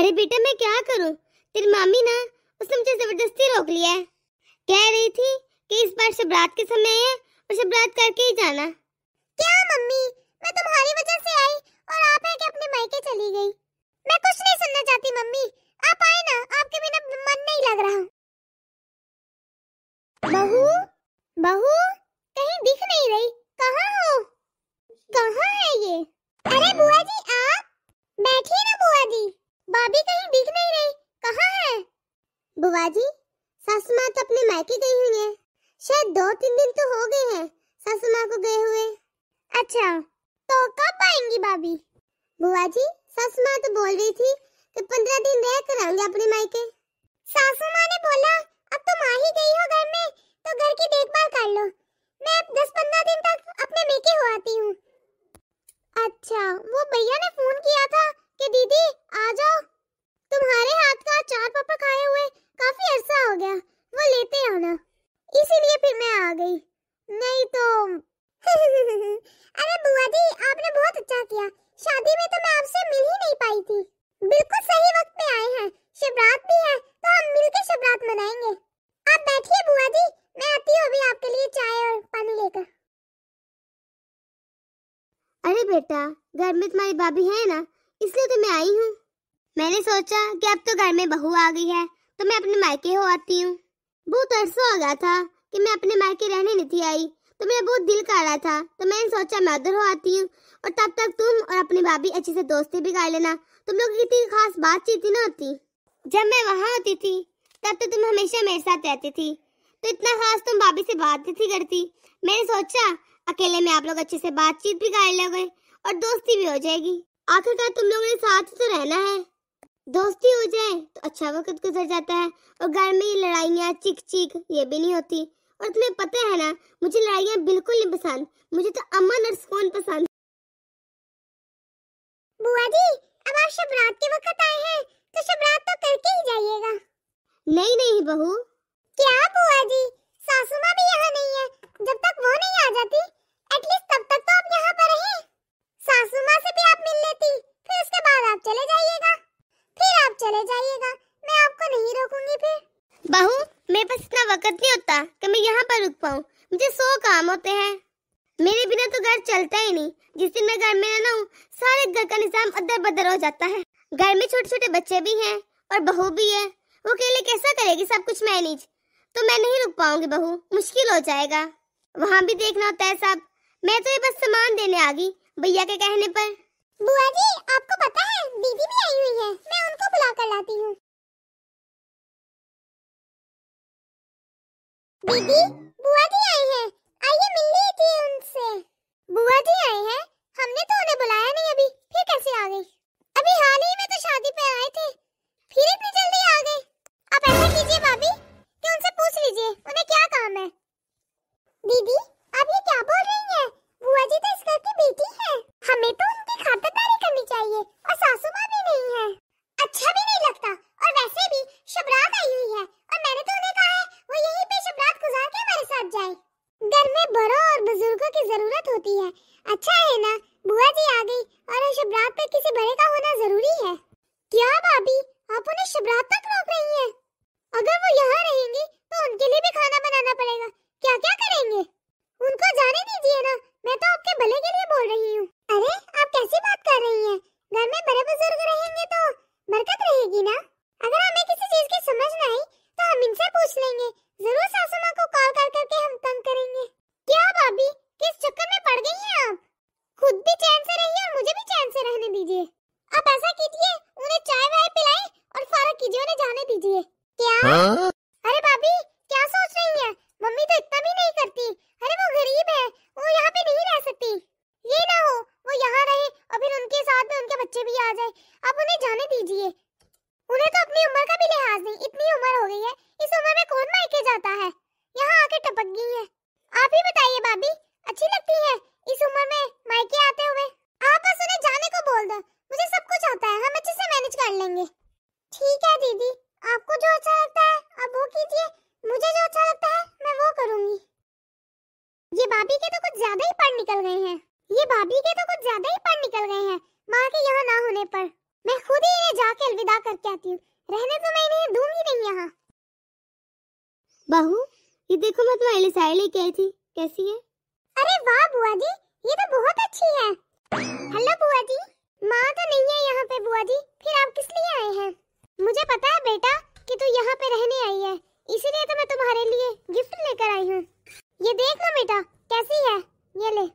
अरे बेटा मैं क्या करूं, तेरी मामी ना उसने मुझे जबरदस्ती रोक लिया है। कह रही थी कि इस बार शिवरात के समय है और शिवरात करके ही जाना। क्या मम्मी, मैं तुम्हारी वजह से आई और आप है कि अपने मायके चली गई। मैं कुछ नहीं सुनना चाहती मम्मी, आप आए ना, आपके बिना मन नहीं लग रहा। बहू, बहू कहीं दिख नहीं रही, कहाँ हो? कहाँ है ये? अरे बुआ जी आप बैठिए ना बुआ जी, भाभी कहीं दिख नहीं रही, कहाँ है? बुआ जी सासू माँ तो अपने मायके गई हुई है, शायद 2-3 दिन तो हो गए हैं सासू माँ को गए हुए। अच्छा तो कब आएंगी भाभी? बुआ जी सासू माँ तो बोल रही थी कि 15 दिन रह कर आएंगे अपने मायके। सासू माँ ने बोला अब तुम आ ही गई हो घर में तो घर की देखभाल कर लो, मैं 10-15 दिन तक अपने मेके हो आती हूँ। अच्छा वो भैया ने फोन किया था कि दीदी आ जाओ, तुम्हारे हाथ का अचार पापड़ खाए हुए काफी अरसा हो गया, वो लेते आना, इसीलिए फिर मैं आ गई, नहीं तो अरे बुआ जी आपने बहुत अच्छा किया, शादी में तो मैं आपसे मिल ही नहीं पाई थी। बिल्कुल सही वक्त पे आए हैं, शिवरात भी है तो हम मिलकर शिवरात मनाएंगे। आप बैठिए बुआ जी, मैं आती हूँ अभी आपके लिए चाय और पानी लेकर। अरे बेटा घर में तुम्हारी भाभी है ना, इसलिए तो मैं आई हूँ। मैंने सोचा कि अब तो घर में बहू आ गई है तो मैं अपने मायके हो आती हूँ। बहुत अरसा हो गया था कि मैं अपने मायके रहने नहीं थी आई, तो मेरा बहुत दिल कर रहा था, तो मैंने सोचा मैं उधर हो आती हूँ और तब तक तुम और अपनी भाभी अच्छे से दोस्ती भी कर लेना। तुम लोग की इतनी खास बातचीत ना होती, जब मैं वहाँ होती थी तब तो तुम हमेशा मेरे साथ रहती थी, तो इतना खास तुम भाभी से बात नहीं करती। मैंने सोचा अकेले में आप लोग अच्छे से बातचीत भी कर लोगे और दोस्ती भी हो जाएगी। आखिरकार तुम लोगों ने साथ ही तो रहना है, दोस्ती हो जाए तो अच्छा वक्त गुजर जाता है और घर में ये लड़ाइयाँ चिक चिक ये भी नहीं होती। और तुम्हें पता है ना मुझे लड़ाइयाँ बिल्कुल नहीं पसंद, मुझे तो अमन और सुकून पसंद। बुआ जी अब आप शिवरात के वक्त आए हैं तो शिवरात तो करके ही जाइएगा। नहीं नहीं बहू। क्या बुआ जी, सासू माँ भी यहाँ नहीं है, जब तक वो नहीं आ जाती एटलीस्ट तब तक तो आप यहाँ पर रहिए, सासू माँ से भी आप मिल लेती, फिर उसके बाद आप चले जाइएगा, मैं आपको नहीं रोकूंगी। फिर बहू मेरे पास इतना वक्त नहीं होता कि मैं यहाँ पर रुक पाऊँ, मुझे 100 काम होते हैं, मेरे बिना तो घर चलता ही नहीं। जिस दिन मैं घर में ना हूँ सारे घर का निजाम अदर बदर हो जाता है। घर में छोटे छोटे बच्चे भी हैं और बहू भी है, वो अकेले कैसा करेगी सब कुछ मैनेज, तो मैं नहीं रुक पाऊंगी बहू, मुश्किल हो जाएगा, वहाँ भी देखना होता है सब। मैं तो ये बस सामान देने आ गई भैया के कहने पर। बुआ जी आपको पता है दीदी भी आई हुई है, मैं उनको बुला कर लाती हूँ। दीदी बुआ जी आई हैं, आइए मिल लीजिए उनसे। बुआ जी आए हैं, हमने तो उन्हें बुलाया नहीं अभी, फिर कैसे आ गई? अभी हाल ही में तो शादी पे आए थे, फिर इतनी जल्दी आ गए। आप ऐसा कीजिए भाभी कि उनसे पूछ लीजिए उन्हें क्या काम है। दीदी आप ये क्या बोल रही हैं? बुआ जी तो इस घर की बेटी है, हमें तो उनकी खातिरदारी करनी चाहिए और सासू माँ भी नहीं है। अच्छा भी नहीं लगता, और वैसे भी शिवरात आई हुई है और मैंने तो उन्हें कहा है वो यहीं पे शिवरात गुजार के हमारे साथ जाए। घर में बड़ों और बुजुर्गों की जरूरत होती है, अच्छा है ना बुआ जी आ गई और शिवरात पे किसी बड़े का होना जरूरी है। क्या भाभी आप उन्हें शिवरात तक रोक रही हैं? अगर वो यहाँ रहेंगी तो उनके लिए भी खाना बनाना पड़ेगा, क्या क्या करेंगे? उनको जाने दीजिए ना, मैं तो आपके भले के लिए बोल रही हूँ। अरे आप कैसी बात कर रही हैं? घर में बड़े बुजुर्ग रहेंगे तो बरकत रहेगी ना। अगर हमें किसी चीज की समझ न आई तो हम इनसे पूछ लेंगे, जरूर सासू माँ को कॉल कर करके हम तंग करेंगे। क्या भाभी किस चक्कर में पड़ गई हैं आप? खुद भी चैन से रहिए और मुझे भी चैन से रहने दीजिए। आप ऐसा कीजिए उन्हें चाय वाय पिलाएं और फारग कीजिए, उन्हें जाने दीजिए। क्या? अरे भाभी क्या सोच रही हैं? मम्मी तो इतना भी नहीं करती, अरे वो गरीब है, वो यहाँ पे नहीं रह सकती। ये ना हो वो यहाँ रहे और फिर उनके साथ में उनके बच्चे भी आ जाए, आप उन्हें जाने दीजिए। उन्हें तो अपनी उम्र का भी लिहाज नहीं, इतनी उम्र हो गई है, इस उम्र में कौन मायके जाता है, यहाँ आके टपक गई है। आप ही बताइए भाभी अच्छी लगती है इस उम्र में मायके आते हुए? आप बस उन्हें जाने को बोल दो, मुझे सब कुछ आता है, हम अच्छे से मैनेज कर लेंगे। ठीक है दीदी, आपको जो अच्छा लगता है आप वो कीजिए, मुझे जो अच्छा लगता है मैं वो करूंगी। ये भाभी के तो कुछ ज्यादा ही पढ़ निकल गए हैं, माँ के यहाँ ना होने पर। मैं खुद ही इन्हें जाके अलविदा करती मेरे लिए साड़ी लेके आई थी, कैसी है? अरे वाह बुआ जी, ये तो बहुत अच्छी है। हेलो बुआ जी। माँ तो नहीं है यहाँ पे बुआ जी, फिर आप किस लिए आए हैं? मुझे पता है बेटा कि तू यहाँ पे रहने आई है, इसीलिए तो मैं तुम्हारे लिए गिफ्ट लेकर आई हूँ। ये देख ना बेटा कैसी है, ये ले।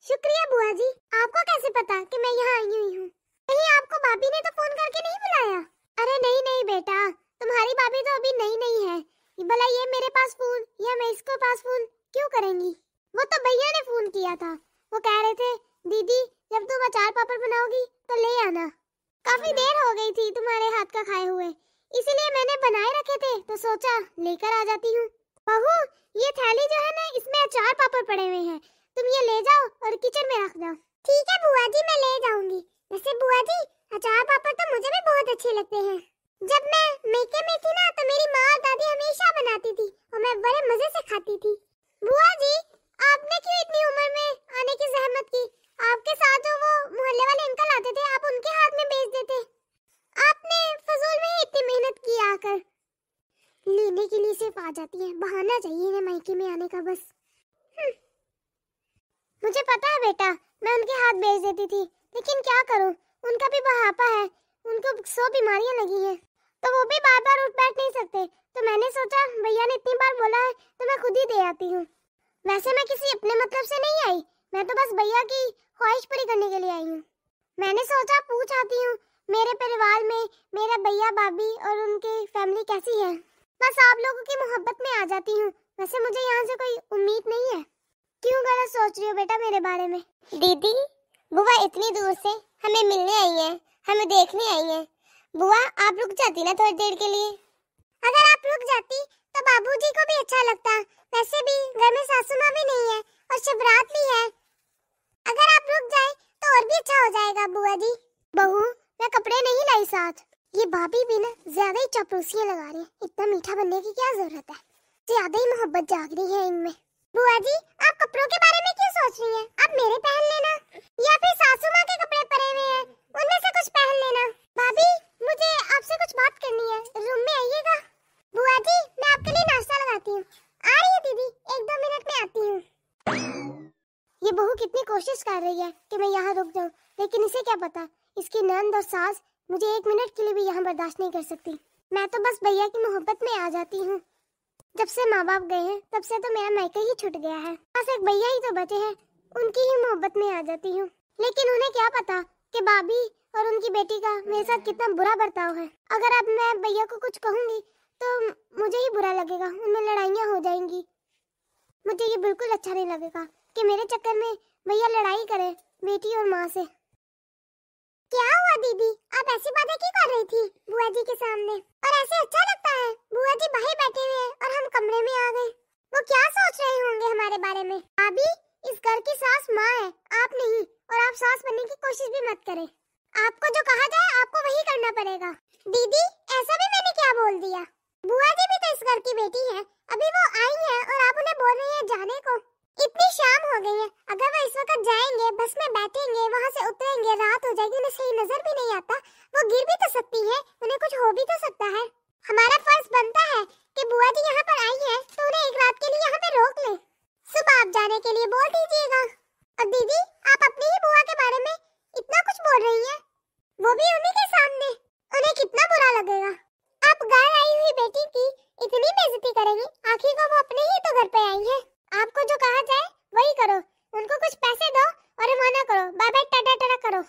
शुक्रिया बुआ जी। आपको कैसे पता कि मैं यहाँ आई हुई हूँ? कहीं आपको भाभी ने तो फोन करके नहीं बुलाया? अरे नहीं नहीं बेटा, तुम्हारी भाभी तो अभी नई नई है, भला ये मेरे पास फोन या मैं इसको पास फोन क्यों करेंगी? वो तो भैया ने फोन किया था, वो कह रहे थे दीदी जब तुम अचार पापड़ बनाओगी तो ले आना। काफी देर हो गई थी तुम्हारे हाथ का खाए हुए, इसीलिए मैंने बनाए रखे थे तो सोचा लेकर आ जाती हूँ। बहू ये थैली जो है ना, इसमें अचार पापड़ पड़े हुए हैं, तुम ये ले जाओ और किचन में रख दो। ठीक है बुआ जी, मैं ले जाऊंगी। वैसे बुआ जी अचार पापड़ तो मुझे भी बहुत अच्छे लगते हैं। जब मैं मेके में थी ना तो मेरी माँ और दादी हमेशा बनाती थी और मैं बड़े मजे से खाती थी। बुआ जी आपने क्यों इतनी उम्र में आने की जहमत की? आपके साथ जो वो मोहल्ले वाले अंकल आते थे आप उनके हाथ में बेच देते। आपने फजूल में ही इतनी मेहनत की आकर। लेने के लिए सिर्फ आ जाती है, बहाना चाहिए इन्हें मायके में आने का बस। मुझे पता है बेटा, मैं उनके हाथ बेच देती थी, लेकिन क्या करूं, उनका भी बुढ़ापा है, उनको 100 बीमारियां लगी हैं, तो वो भी बार बार उठ बैठ नहीं सकते, तो मैंने सोचा भैया ने इतनी बार बोला है तो मैं खुद ही दे आती हूँ। वैसे मैं किसी अपने मतलब से नहीं आई, मैं तो बस भैया की ख्वाहिश पूरी करने के लिए आई हूँ। मैंने सोचा पूछ आती हूँ मेरे परिवार में मेरा भैया भाभी और उनकी फैमिली कैसी है, बस आप लोगों की मोहब्बत में आ जाती हूँ। वैसे मुझे यहाँ से कोई उम्मीद नहीं है। क्यों गलत सोच रही हो बेटा मेरे बारे में? दीदी बुआ इतनी दूर से हमें मिलने आई है, हमें देखने आई है। बुआ आप रुक जाती ना थोड़ी देर के लिए? अगर आप रुक जाती तो बाबूजी को भी अच्छा लगता, वैसे भी घर में सासू माँ भी नहीं है और शिवरात भी है। अगर आप रुक जाए तो और भी अच्छा हो जाएगा बुआ जी। बहू मैं कपड़े नहीं लाई साथ। ये भाभी भी ना ज्यादा ही चापलूसियां लगा रही है, इतना मीठा बनने की क्या जरूरत है, ज्यादा ही मोहब्बत जाग रही है इनमें। बुआ जी आप कपड़ों के बारे में क्यों सोच रही हैं? आप मेरे पहन लेना या फिर सासू माँ के कपड़े पड़े हुए हैं उनमें से कुछ पहन लेना। भाभी मुझे आपसे कुछ बात करनी है, रूम में आइएगा। बुआ जी मैं आपके लिए नाश्ता लगाती हूँ। आ रही है दीदी, 1-2 मिनट में आती हूँ। ये बहू कितनी कोशिश कर रही है कि मैं यहाँ रुक जाऊँ, लेकिन इसे क्या पता इसकी नंद और सास मुझे 1 मिनट के लिए भी यहाँ बर्दाश्त नहीं कर सकती। मैं तो बस भैया की मोहब्बत में आ जाती हूँ। जब से माँ बाप गए हैं तब से तो मेरा मायका ही छूट गया है, बस एक भैया ही तो बचे हैं, उनकी ही मोहब्बत में आ जाती हूँ। लेकिन उन्हें क्या पता कि भाभी और उनकी बेटी का मेरे साथ कितना बुरा बर्ताव है। अगर अब मैं भैया को कुछ कहूँगी तो मुझे ही बुरा लगेगा, उनमें लड़ाइयाँ हो जाएंगी। मुझे ये बिल्कुल अच्छा नहीं लगेगा कि मेरे चक्कर में भैया लड़ाई करे बेटी और माँ से। क्या हुआ दीदी, आप ऐसी बातें क्यों कर रही थी बुआ जी के सामने? और ऐसे अच्छा लगता है? बुआ जी बाहर बैठे हुए हैं और हम कमरे में आ गए, वो क्या सोच रहे होंगे हमारे बारे में? अभी इस घर की सास माँ है, आप नहीं, और आप सास बनने की कोशिश भी मत करें। आपको जो कहा जाए आपको वही करना पड़ेगा। दीदी ऐसा भी मैंने क्या बोल दिया? बुआ जी भी तो इस घर की बेटी है, अभी वो आई है और आप उन्हें बोल रही है जाने को। इतनी शाम हो गई है, अगर वो इस वक्त जाएंगे बस में बैठेंगे वहाँ से उतरेंगे रात हो जाएगी, उन्हें सही नजर भी नहीं आता, वो गिर भी तो सकती है, उन्हें कुछ हो भी तो सकता है। हमारा फर्ज बनता है कि बुआ जी यहाँ पर आई है तो उन्हें एक रात के लिए यहाँ पे रोक ले, सुबह आप जाने के लिए बोल दीजिएगा। और दीदी आप अपनी ही बुआ के बारे में इतना कुछ बोल रही है, वो भी उन्हीं के सामने, उन्हें कितना बुरा लगेगा। आप घर आई हुई बेटी की इतनी बेइज्जती करेंगी, आखिर को वो अपने ही तो घर पे आई है। आपको जो कहा जाए वही करो, उनको कुछ पैसे दो और रवाना करो, बाय बाय टाटा टाटा करो,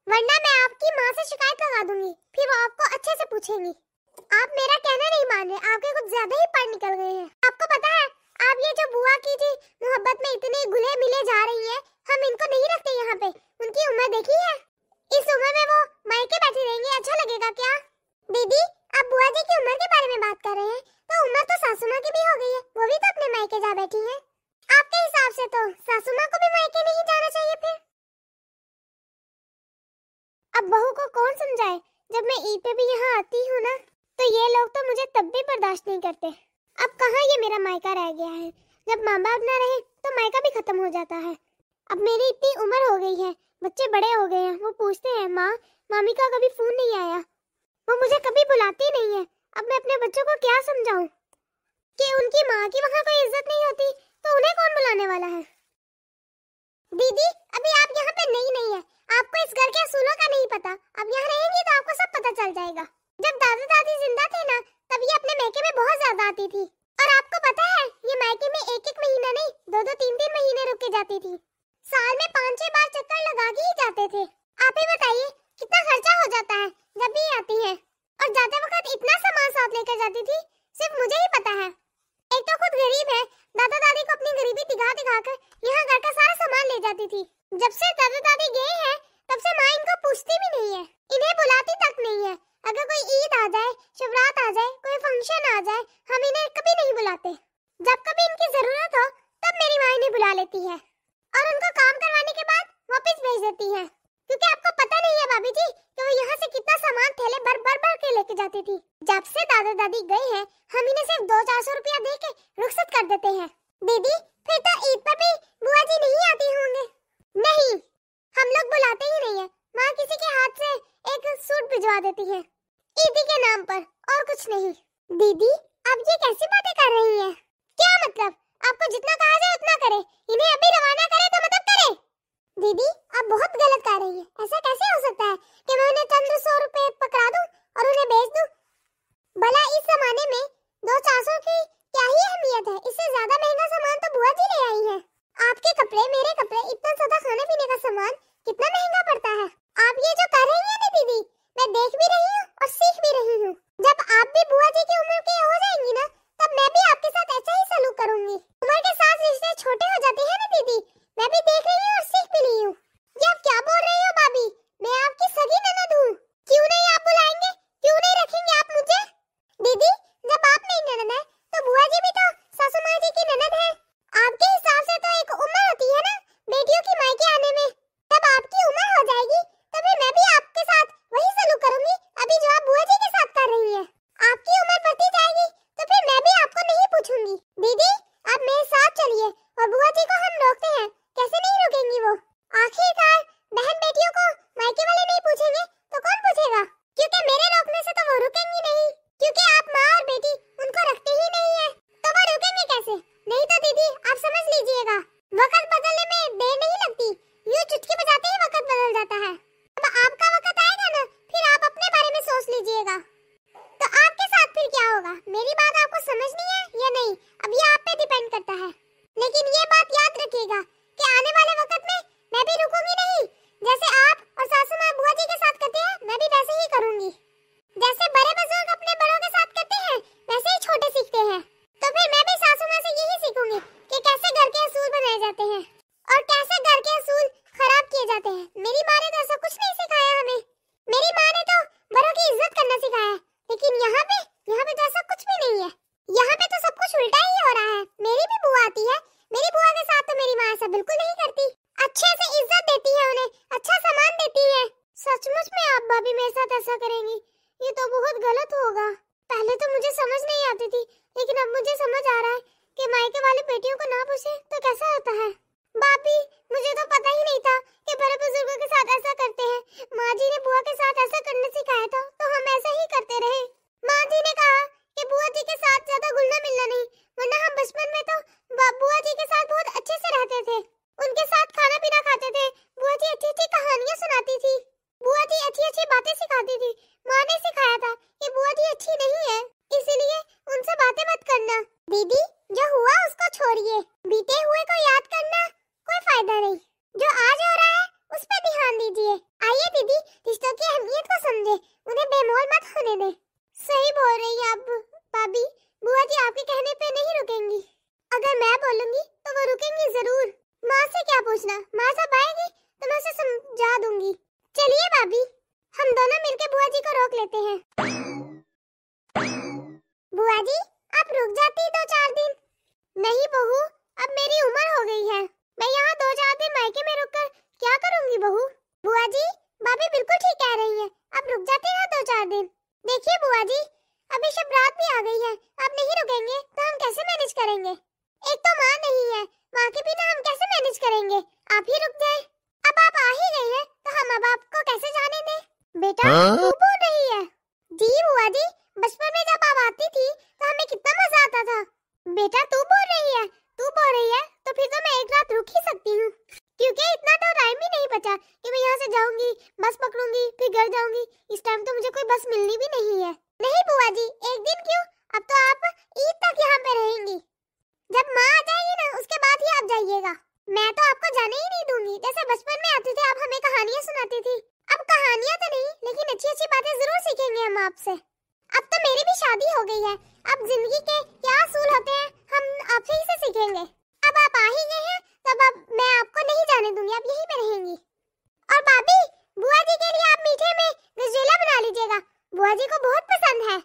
वरना मैं आपकी माँ से शिकायत लगा दूंगी, फिर वो आपको अच्छे से पूछेंगी। आप मेरा कहना नहीं मान रहे, आपके कुछ ज्यादा ही पढ़ निकल गए हैं। आपको पता है आप ये जो बुआ की थी मोहब्बत में इतने घुले मिले जा रही है, हम इनको नहीं रखते यहाँ पे। उनकी उम्र देखी है, इस उम्र में वो मायके बैठी रहेंगी, अच्छा लगेगा क्या? दीदी आप बुआ जी की उम्र के बारे में बात कर रहे हैं, तो उम्र तो सासू माँ की भी हो गई है, वो भी तो अपने मायके जा बैठी है। आपके हिसाब से तो सासू माँ को भी मायके नहीं जाना चाहिए फिर? अब बहू को कौन समझाए, जब मैं ईद पे भी यहाँ आती हूँ ना तो ये लोग तो मुझे तब भी बर्दाश्त नहीं करते। अब कहाँ ये मेरा मायका रह गया है, जब माँ बाप ना रहे तो मायका भी खत्म हो जाता है। अब मेरी इतनी उम्र हो गई है, बच्चे बड़े हो गए हैं, वो पूछते हैं माँ मामी का कभी फोन नहीं आया, वो मुझे कभी बुलाती नहीं है। अब मैं अपने बच्चों को क्या समझाऊं? कि उनकी माँ की वहाँ कोई इज्जत नहीं होती तो उन्हें कौन बुलाने वाला है। दीदी अभी आप यहाँ पे नहीं है, आपको इस घर के असूलों का नहीं पता। अब यहाँ रहेंगी तो आपको सब पता चल जाएगा। जब दादा दादी जिंदा थे ना, तब ये अपने मायके में बहुत ज्यादा आती थी। और आपको पता है ये मायके में एक एक महीना नहीं, दो दो तीन तीन महीने रुक के जाती थी। साल में 5-6 बार चक्कर लगा के ही जाते थे। आप ही बताइए कितना खर्चा हो जाता है जब भी आती है। और जाते वक्त इतना सामान साथ लेकर जाती थी, सिर्फ मुझे ही पता है। एक तो खुद गरीब है, दादा दादी को अपनी गरीबी दिखा कर यहाँ घर का सारा सामान ले जाती थी। जब से दादा दादी गए हैं तब से माँ इनको पूछती भी नहीं है, इन्हें बुलाती तक नहीं है। अगर कोई ईद आ जाए, शिवरात आ जाए, कोई फंक्शन आ जाए, हम इन्हें कभी नहीं बुलाते। जब कभी इनकी जरूरत हो तब मेरी माँ इन्हें बुला लेती है और उनको काम करवाने के बाद वापस भेज देती है। क्योंकि आपको पता नहीं है भाभी जी कि वो यहाँ से कितना सामान थैले भर के लेके जाती थी। जब से दादा दादी गए हैं हम इन्हें सिर्फ 200-400 रुपया दे के रुखसत कर देते हैं। दीदी फिर तो ईद पर भी बुआ जी नहीं आती होंगे। नहीं, हम लोग बुलाते ही नहीं है। माँ किसी के हाथ से एक सूट भिजवा देती है ईदी के नाम पर, और कुछ नहीं। दीदी आप ये कैसी बातें कर रही हैं? क्या मतलब? आपको जितना कहा जाए उतना करे, इन्हें अभी रवाना करे तो मतलब करे। दीदी आप बहुत गलत कर रही है। ऐसा कैसे हो सकता है कि मैं उन्हें चंद 100 रुपए पकड़ा दूं और उन्हें बेच दूं? भला इस जमाने में 200-400 की क्या ही अहमियत है? इससे ज्यादा महंगा सामान तो बुआ जी ले आई है। आपके कपड़े, मेरे कपड़े, इतना ज्यादा खाने पीने का सामान कितना महंगा पड़ता है। आप ये जो कर रही हैं ना दीदी, मैं देख भी रही हूँ और सीख भी रही हूँ। जब आप भी बुआ जी की उम्र की हो जाएंगी ना, तब मैं भी आपके साथ ऐसा ही सलूक करूंगी। उम्र के साथ रिश्ते छोटे हो जाते हैं ना दीदी, मैं भी देख रही हूँ और सीख भी रही हूँ। ये आप क्या बोल रही हो भाभी? मैं आपकी सगी ननद हूँ। क्यों नहीं आप बुलाएंगे? क्यों नहीं रखेंगे आप मुझे? दीदी जब आप मेरी ननद है तो बुआ जी भी तो सासू माँ जी की ननद है। आपके हिसाब से तो एक उम्र होती है ना बेटियों की मायके आने में। जब आपकी उम्र हो जाएगी तो फिर मैं भी आपके साथ वही सलूक करूंगी अभी जो आप बुआ जी के साथ कर रही है। आपकी उम्र बढ़ती जाएगी तो फिर मैं भी आपको नहीं पूछूंगी। दीदी आप मेरे साथ चलिए और बुआ जी को हम रोकते हैं। कैसे नहीं रोकेंगी वो? आखिरकार बहन बेटियों को मायके वाले नहीं पूछेंगे तो कौन पूछेगा? क्योंकि मेरे रोकने से तो वो रुकेंगी नहीं, क्योंकि आप माँ और बेटी उनको रखते ही नहीं है, तो वो रुकेंगे कैसे? नहीं तो दीदी आप समझ लीजिएगा, वक्त बदलने में देर नहीं लगती। यूं चुटकी बजाते ही वक्त बदल जाता है। अब आपका वक्त आएगा ना, फिर आप अपने बारे में सोच लीजिएगा। तो आपके साथ फिर क्या होगा? मेरी बात आपको समझनी है या नहीं, अब ये आप पे डिपेंड करता है। लेकिन ये बात याद रखिएगा कि आने वाले वक्त में मैं भी रुकूंगी नहीं। जैसे आप और सासू माँ बुआ जी के साथ करते हैं, मैं भी वैसे ही करूंगी। जैसे बड़े बुजुर्ग अपने बड़ों के साथ करते हैं, वैसे ही छोटे सीखते हैं। तो फिर मैं भी सासू माँ से यही सीखूंगी कि कैसे घर के असूल बनाए जाते हैं और कैसे घर के असूल खराब किए जाते हैं। मेरी माँ ने तो ऐसा कुछ नहीं सिखाया हमें। मेरी माँ ने तो बड़ों की इज्जत करना सिखाया है। लेकिन यहाँ पे तो ऐसा कुछ भी नहीं है। यहाँ पे तो सब कुछ उल्टा ही हो रहा है। मेरी भी बुआ आती है, मेरी बुआ के साथ तो मेरी माँ ऐसा बिल्कुल नहीं करती। अच्छे से इज्जत देती है उन्हें, अच्छा सामान देती है। सचमुच में आप भाभी मेरे साथ ऐसा करेंगी? ये तो बहुत गलत होगा। पहले तो मुझे समझ नहीं आती थी, लेकिन अब मुझे समझ आ रहा है कि मायके वाली बेटियों को ना पूछे तो कैसा होता है। भाभी मुझे तो पता ही नहीं था कि बड़े बुजुर्गों के साथ ऐसा करते हैं। माँ जी ने बुआ के साथ ऐसा करना सिखाया था तो हम ऐसा ही करते रहे। माँ जी ने कहा कि बुआ जी के साथ ज्यादा घुलना मिलना नहीं, वरना हम बचपन में तो बुआ जी के साथ बहुत अच्छे से रहते थे। उनके साथ खाना पीना खाते थे। बुआ जी अच्छी अच्छी कहानियाँ सुनाती थी, बुआ जी अच्छी अच्छी बातें सिखाती थी। माँ ने सिखाया था कि बुआ जी अच्छी नहीं है, इसलिए उनसे बातें मत करना। दीदी जो हुआ उसको छोड़िए, बीते हुए को याद करना कोई फायदा नहीं। जो आज हो रहा है उस पर ध्यान दीजिए। आइए दीदी रिश्तों की अहमियत को समझे, उन्हें बेमोल मत होने दे। सही बोल रही है आप भाभी, बुआ जी आपके कहने पे नहीं रुकेंगी। अगर मैं बोलूंगी तो वो रुकेंगी जरूर। माँ से क्या पूछना, माँ जब आएगी तो मैं उसे समझा दूंगी। चलिए भाभी हम दोनों मिलकर बुआ जी को रोक लेते हैं। बुआ जी आप रुक जाती 2-4 दिन। नहीं बहू, अब मेरी उम्र हो गई है, मैं यहाँ 2-4 दिन मायके में रुककर क्या करूँगी बहू? बुआ जी भाभी बिल्कुल ठीक कह रही है, आप रुक जाते हैं 2-4 दिन। देखिए बुआ जी अभी शिवरात भी आ गई है, आप नहीं रुकेंगे तो हम कैसे मैनेज करेंगे? एक तो माँ नहीं है, माँ के बिना हम कैसे मैनेज करेंगे? आप ही रुक जाए। अब आप आ ही गई हैं तो हम अब आपको कैसे जाने दें? बेटा तू बोल रही है? जी बुआ जी, बचपन में जब आप आती थी तो हमें कितना मजा आता था। बचा कि मैं यहाँ से जाऊंगी, बस पकड़ूंगी, फिर घर जाऊंगी। इस टाइम तो मुझे कोई बस मिलनी भी नहीं है। नहीं बुआ जी, एक दिन क्यों, अब तो आप ईद तक यहाँ पे रहेंगी। जब माँ आ जाएगी ना उसके बाद ही आप जाइएगा। मैं तो आपको जाने ही नहीं दूंगी। जैसे बचपन में आते थे आप हमें कहानियाँ सुनाती थी, अब कहानियाँ तो नहीं लेकिन अच्छी अच्छी बातें जरूर सीखेंगे हम आपसे। अब तो मेरी भी शादी हो गई है, अब जिंदगी के क्या असूल होते हैं हम आप ही से सीखेंगे। अब आप आ ही गए हैं तब अब मैं आपको नहीं जाने दूंगी, आप यहीं पे रहेंगी। और भाभी, बुआ जी के लिए आप मीठे में गजरेला बना लीजिएगा, बुआ जी को बहुत पसंद है।